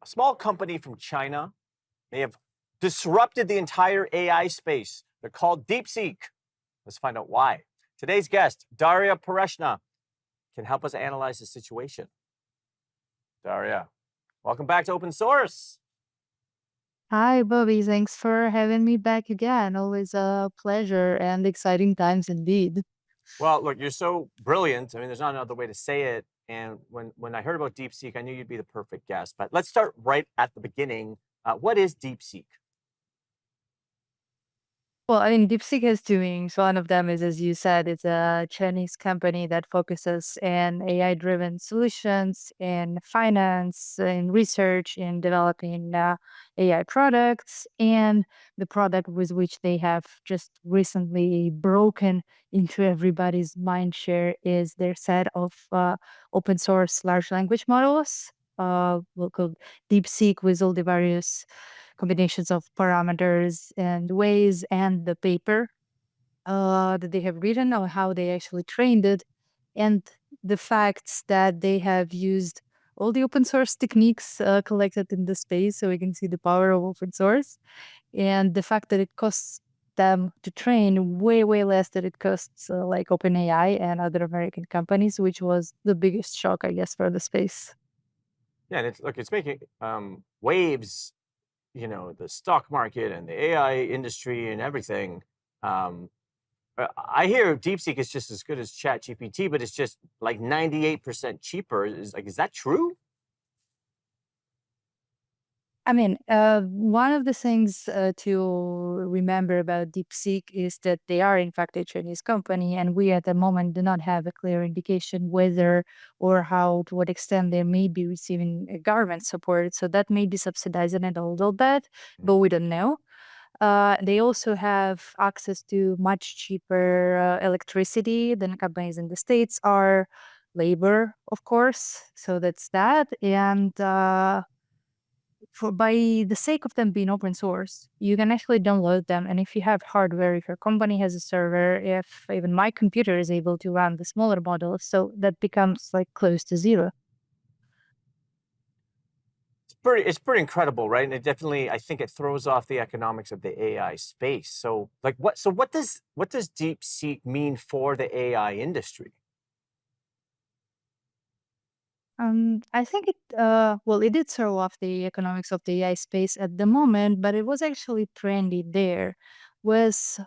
A small company from China, they have disrupted the entire AI space. They're called DeepSeek. Let's find out why. Today's guest, Dariia Porechna, can help us analyze the situation. Dariia, welcome back to Open Source. Hi, Bobby. Thanks for having me back again. Always a pleasure and exciting times indeed. Well, look, you're so brilliant. I mean, there's not another way to say it. And when I heard about DeepSeek, I knew you'd be the perfect guest. But let's start right at the beginning. What is DeepSeek? Well, I mean, DeepSeek has two wings. One of them is, as you said, it's a Chinese company that focuses on AI-driven solutions in finance, in research, in developing AI products. And the product with which they have just recently broken into everybody's mind share is their set of open source large language models. We'll call DeepSeek with all the various combinations of parameters and ways and the paper that they have written or how they actually trained it, and the facts that they have used all the open source techniques collected in the space, so we can see the power of open source, and the fact that it costs them to train way less than it costs like OpenAI and other American companies, which was the biggest shock, I guess, for the space. Yeah, and it's making waves, the stock market and the AI industry and everything. I hear DeepSeek is just as good as ChatGPT, but it's just like 98% cheaper. Is that true? I mean, one of the things to remember about DeepSeek is that they are, in fact, a Chinese company, and we at the moment do not have a clear indication whether or how, to what extent they may be receiving government support. So that may be subsidizing it a little bit, but we don't know. They also have access to much cheaper electricity than companies in the States are, labor, of course. So that's that. And for by the sake of them being open source, you can actually download them. And if you have hardware, if your company has a server, if even my computer is able to run the smaller models, so that becomes like close to zero. It's pretty incredible, right? And it definitely, I think it throws off the economics of the AI space. So what does DeepSeek mean for the AI industry? I think well, it did throw off the economics of the AI space at the moment, but it was actually trendy there. With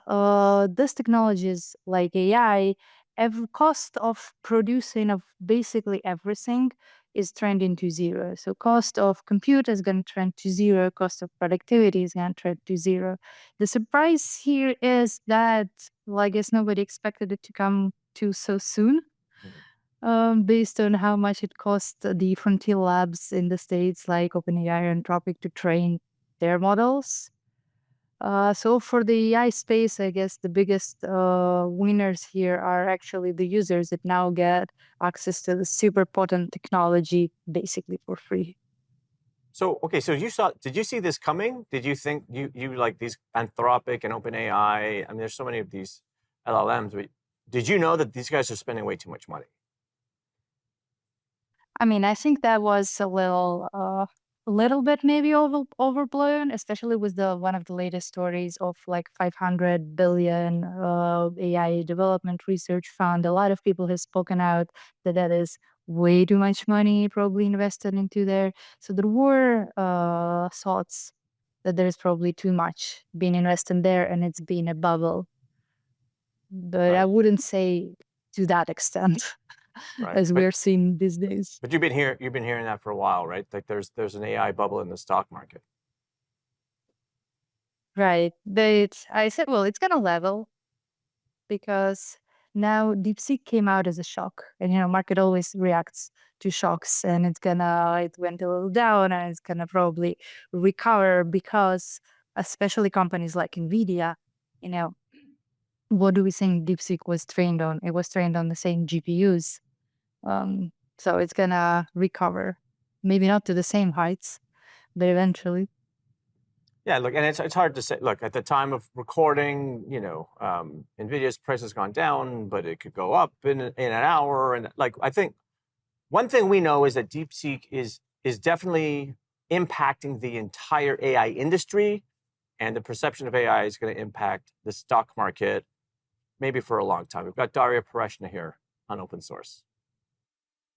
these technologies like AI, every cost of producing of basically everything is trending to zero. So cost of compute is going to trend to zero, cost of productivity is going to trend to zero. The surprise here is that, well, I guess nobody expected it to come to so soon, based on how much it costs the frontier labs in the States like OpenAI and Anthropic to train their models. So for the AI space, I guess the biggest winners here are actually the users that now get access to the super potent technology basically for free. So, okay, so did you see this coming? Did you think you like these Anthropic and OpenAI? I mean, there's so many of these LLMs, but did you know that these guys are spending way too much money? I mean, I think that was a little bit maybe overblown, especially with the one of the latest stories of like 500 billion AI development research fund. A lot of people have spoken out that that is way too much money probably invested into there. So there were thoughts that there's probably too much being invested there and it's been a bubble. But I Right, wouldn't say to that extent right. as we're seeing these days. But you've been hearing that for a while, right? Like there's an AI bubble in the stock market. Right. But I said, well, it's gonna level because now DeepSeek came out as a shock. And market always reacts to shocks, and it went a little down and it's gonna probably recover because especially companies like Nvidia, you know, what do we think DeepSeek was trained on? It was trained on the same GPUs. Um, so it's gonna recover. Maybe not to the same heights, but eventually. Yeah, look, and it's hard to say. Look, at the time of recording, Nvidia's price has gone down, but it could go up in an hour. And like, I think one thing we know is that DeepSeek is definitely impacting the entire AI industry, and the perception of AI is going to impact the stock market maybe for a long time. We've got Dariia Porechna here on Open Source.